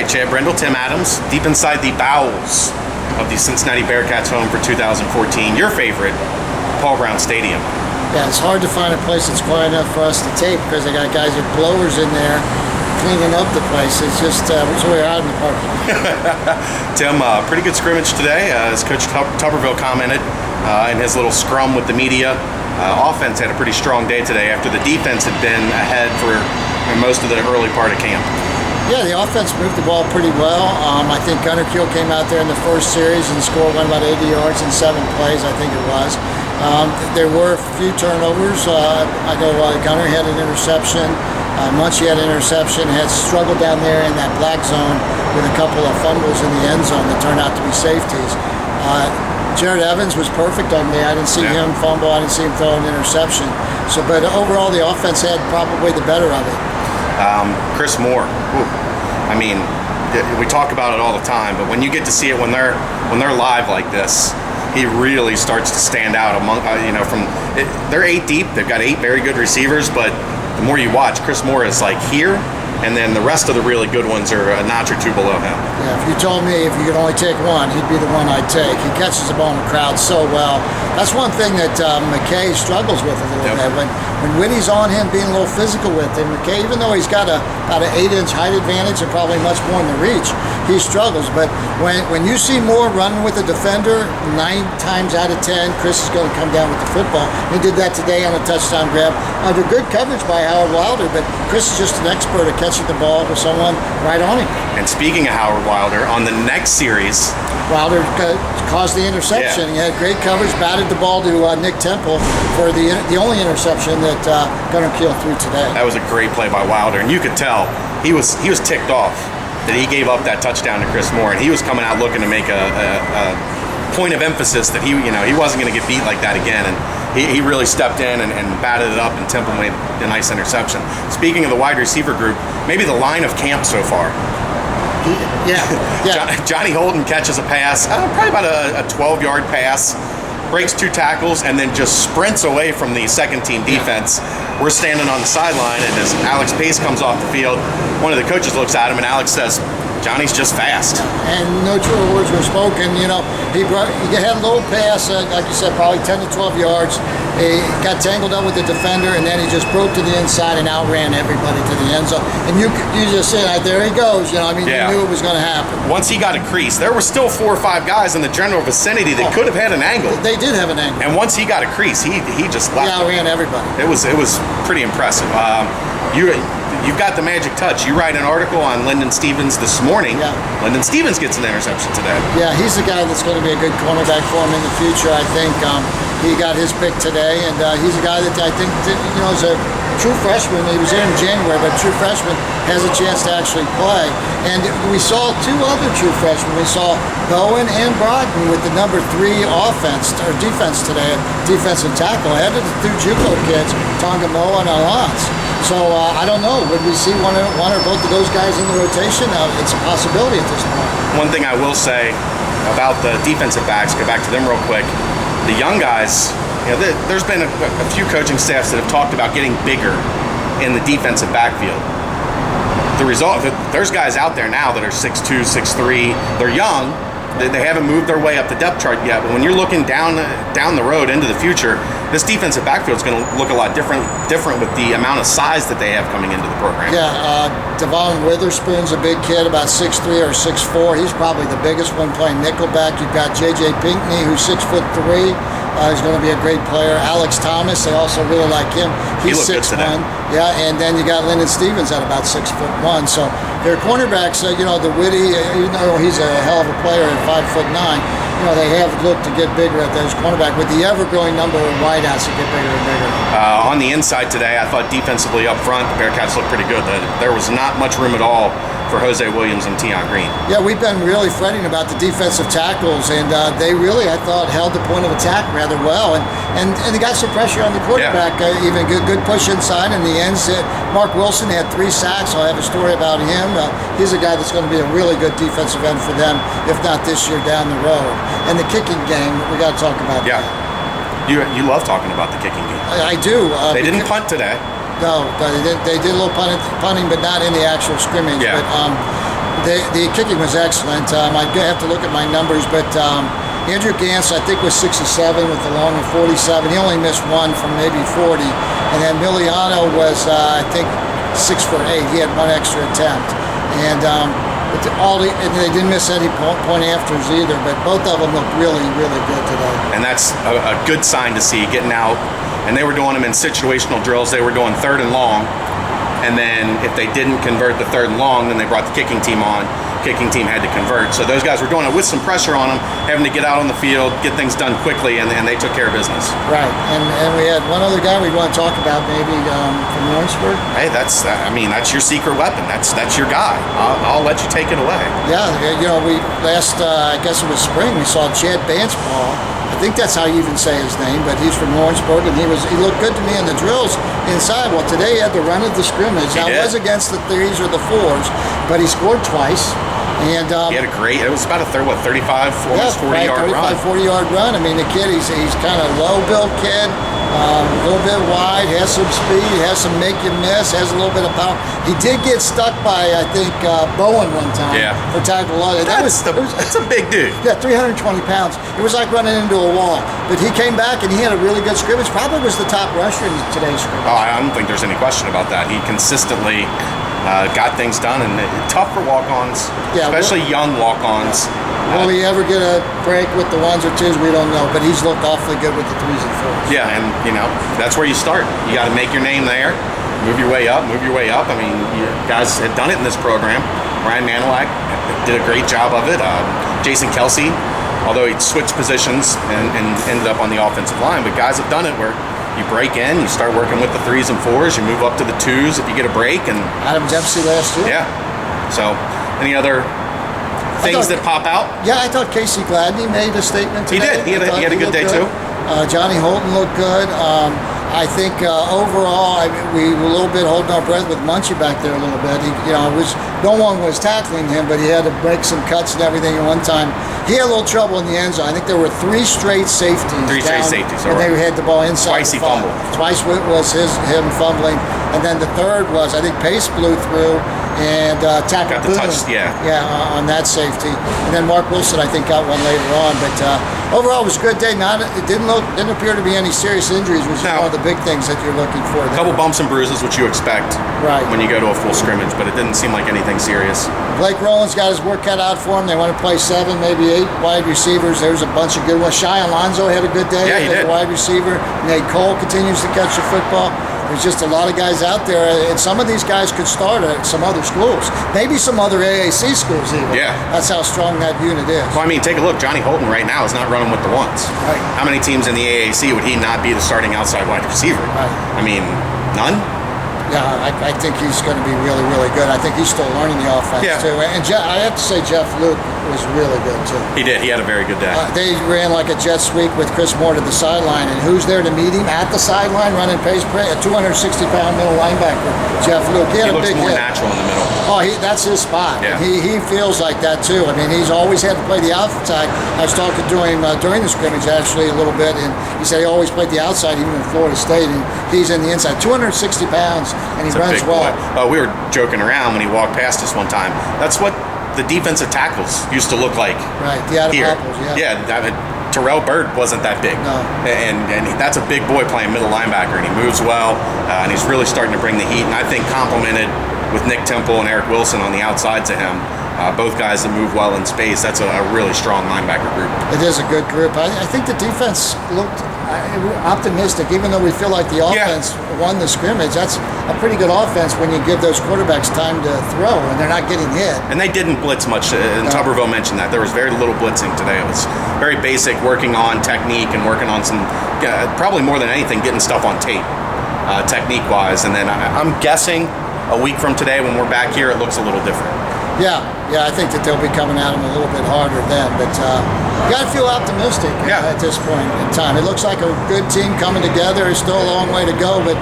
right, Chad Brendel, Tim Adams, deep inside the bowels of the Cincinnati Bearcats home for 2014. Your favorite, Paul Brown Stadium. Yeah, it's hard to find a place that's quiet enough for us to tape because they got guys with blowers in there cleaning up the place. It's just, it's really out in the parking lot. Tim, pretty good scrimmage today. As Coach Tuberville commented in his little scrum with the media, offense had a pretty strong day today after the defense had been ahead for most of the early part of camp. Yeah, the offense moved the ball pretty well. I think Gunnar Keel came out there in the first series and scored about 80 yards in 7 plays, I think it was. There were a few turnovers. I know Gunnar had an interception. Munchie had an interception, had struggled down there in that black zone with a couple of fumbles in the end zone that turned out to be safeties. Jared Evans was perfect on me. I didn't see him fumble. I didn't see him throw an interception. But overall, the offense had probably the better of it. Chris Moore. Ooh. I mean, we talk about it all the time, but when you get to see it when they're live like this, he really starts to stand out among they're 8 deep. They've got 8 very good receivers, but the more you watch, Chris Moore is like here, and then the rest of the really good ones are a notch or 2 below him. Yeah, if you told me if you could only take one, he'd be the one I'd take. He catches the ball in the crowd so well. That's one thing that McKay struggles with a little bit. When Whitty's on him, being a little physical with him, McKay, even though he's got about an 8-inch height advantage and probably much more in the reach, he struggles. But when you see Moore running with a defender, 9 times out of 10, Chris is going to come down with the football. He did that today on a touchdown grab under good coverage by Howard Wilder, but Chris is just an expert at catching the ball with someone right on him. And speaking of Howard Wilder, on the next series, Wilder caused the interception. He had great coverage, batted the ball to Nick Temple for the only interception that Gunnar Keel threw today. That was a great play by Wilder, and you could tell he was ticked off that he gave up that touchdown to Chris Moore, and he was coming out looking to make a point of emphasis that he wasn't going to get beat like that again, and he really stepped in and batted it up, and Temple made a nice interception. Speaking of the wide receiver group, maybe the line of camp so far. Yeah. Johnny Holden catches a pass, probably about a 12-yard pass, breaks 2 tackles, and then just sprints away from the second-team defense. We're standing on the sideline, and as Alex Pace comes off the field, one of the coaches looks at him, and Alex says, "Johnny's just fast." And no true words were spoken. He had a little pass, like you said, probably 10 to 12 yards. He got tangled up with the defender, and then he just broke to the inside and outran everybody to the end zone. And you just said, there he goes. You knew it was going to happen. Once he got a crease, there were still 4 or 5 guys in the general vicinity that could have had an angle. They did have an angle. And once he got a crease, he just left. He outran everybody. It was pretty impressive. You've got the magic touch. You write an article on Lyndon Stevens this morning. Yeah. Lyndon Stevens gets an interception today. Yeah, he's the guy that's going to be a good cornerback for him in the future, I think. He got his pick today, and he's a guy that I think is a true freshman. He was here in January, but a true freshman has a chance to actually play. And we saw 2 other true freshmen. We saw Bowen and Brodden with the number 3 defense today, defensive tackle, ahead of the 2 JUCO kids, Tongamoa and Alance. So I don't know. Would we see one or both of those guys in the rotation? It's a possibility at this point. One thing I will say about the defensive backs, go back to them real quick. The young guys, there's been a few coaching staffs that have talked about getting bigger in the defensive backfield. The result, there's guys out there now that are 6'2", 6'3". They're young. They haven't moved their way up the depth chart yet, but when you're looking down the road into the future, this defensive backfield is going to look a lot different with the amount of size that they have coming into the program. Yeah, Devon Witherspoon's a big kid, about 6'3" or 6'4". He's probably the biggest one playing nickelback. You've got J.J. Pinkney, who's 6'3". He's going to be a great player. Alex Thomas, they also really like him. He's 6'1". Yeah, and then you got Lyndon Stevens at about 6'1". So their cornerbacks, the Whitty, even though he's a hell of a player at 5'9", they have looked to get bigger at those cornerback with the ever-growing number of wideouts that get bigger and bigger. On the inside today, I thought defensively up front, the Bearcats looked pretty good. There was not much room at all for Jose Williams and Tion Green. Yeah, we've been really fretting about the defensive tackles, and they really, I thought, held the point of attack rather well, and they got some pressure on the quarterback. Even good push inside in the ends. Mark Wilson had 3 sacks. I'll have a story about him. He's a guy that's going to be a really good defensive end for them, if not this year, down the road. And the kicking game, we got to talk about that. You love talking about the kicking game. I do. They didn't punt today. No, they did a little punting, but not in the actual scrimmage. Yeah. But The kicking was excellent. I have to look at my numbers, but Andrew Gantz, I think, was 67 with the long of 47. He only missed one from maybe 40. And then Miliano was, I think, 6 for 8. He had one extra attempt. And and they didn't miss any point afters either, but both of them looked really, really good today. And that's a good sign to see, getting out. And they were doing them in situational drills. They were doing 3rd and long. And then if they didn't convert the 3rd and long, then they brought the kicking team on. Kicking team had to convert. So those guys were doing it with some pressure on them, having to get out on the field, get things done quickly, and they took care of business. Right. And we had one other guy we want to talk about, maybe from Lawrenceburg. Hey, that's your secret weapon. That's your guy. I'll let you take it away. Yeah, we last, I guess it was spring, we saw Chad Brendel. I think that's how you even say his name, but he's from Lawrenceburg, and he looked good to me in the drills inside. Well, today he had the run of the scrimmage. Now, it was against the 3s or the 4s, but he scored twice. And he had it was about a 35, 40-yard run. 40-yard run. I mean, the kid, he's kind of low-built kid, a little bit wide, has some speed, has some make you miss, has a little bit of power. He did get stuck by, I think, Bowen one time for tackle. That's a big dude. Yeah, 320 pounds. It was like running into a wall. But he came back, and he had a really good scrimmage. Probably was the top rusher in today's scrimmage. Oh, I don't think there's any question about that. He consistently got things done, and tough for walk-ons, especially young walk-ons. Will he ever get a break with the 1s or 2s? We don't know, but he's looked awfully good with the 3s and 4s. Yeah, and that's where you start. You got to make your name there, move your way up. I mean, you guys have done it in this program. Ryan Manilak did a great job of it. Jason Kelsey, although he switched positions and ended up on the offensive line, but guys have done it where you break in, you start working with the 3s and 4s, you move up to the 2s if you get a break. And Adam Dempsey last year. Yeah. So, any other things that pop out? Yeah, I thought Casey Gladney made a statement today. He did. He had a good day too. Johnny Holton looked good. I think overall, we were a little bit holding our breath with Munchie back there a little bit. No one was tackling him, but he had to break some cuts and everything at one time. He had a little trouble in the end zone. I think there were 3 straight safeties. And they had the ball inside. Twice he fumbled. Twice was him fumbling. And then the third was, I think Pace blew through and tackled Got the touch, on that safety. And then Mark Wilson, I think, got one later on. But overall, it was a good day. It didn't appear to be any serious injuries, which is one of the big things that you're looking for. A couple bumps and bruises, which you expect when you go to a full scrimmage, but it didn't seem like anything serious. Blake Rowland's got his work cut out for him. They want to play 7, maybe 8 wide receivers. There's a bunch of good ones. Shai Alonso had a good day as a wide receiver. Nate Cole continues to catch the football. There's just a lot of guys out there, and some of these guys could start at some other schools, maybe some other AAC schools even. Yeah. That's how strong that unit is. Well, I mean, take a look. Johnny Holton right now is not running with the 1s. Right. How many teams in the AAC would he not be the starting outside wide receiver? Right. I mean, none? Yeah, I think he's going to be really, really good. I think he's still learning the offense, too. And I have to say Jeff Luke was really good, too. He did. He had a very good day. They ran like a jet sweep with Chris Moore to the sideline. And who's there to meet him at the sideline running pace? A 260-pound middle linebacker, Jeff Luke. He looks big more hit. natural in the middle. Oh, that's his spot. Yeah. He feels like that, too. I mean, he's always had to play the outside. I was talking to him during the scrimmage, actually, a little bit, and he said he always played the outside, even in Florida State, and he's in the inside. 260 pounds, and he runs well. We were joking around when he walked past us one time. That's what the defensive tackles used to look like. Right, the Adam here. Apples, Terrell Byrd wasn't that big. No. And that's a big boy playing middle linebacker, and he moves well, and he's really starting to bring the heat, and I think complemented with Nick Temple and Eric Wilson on the outsides of him. Both guys that move well in space. That's a really strong linebacker group. It is a good group. I think the defense looked optimistic, even though we feel like the offense won the scrimmage. That's a pretty good offense when you give those quarterbacks time to throw and they're not getting hit. And they didn't blitz much, and Tuberville mentioned that. There was very little blitzing today. It was very basic, working on technique and working on some, probably more than anything, getting stuff on tape, technique-wise. And then I'm guessing a week from today when we're back here, it looks a little different. Yeah, I think that they'll be coming at them a little bit harder then. But you got to feel optimistic at this point in time. It looks like a good team coming together. It's still a long way to go, but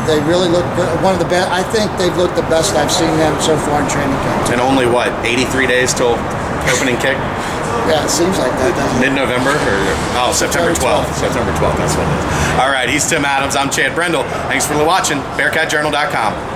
they really look good. One of the best. I think they've looked the best I've seen them so far in training camp. And only, 83 days till opening kick? Yeah, it seems like that, doesn't it? Mid-November? September 12th. September 12th, that's what it is. All right, he's Tim Adams. I'm Chad Brendel. Thanks for watching. BearcatJournal.com.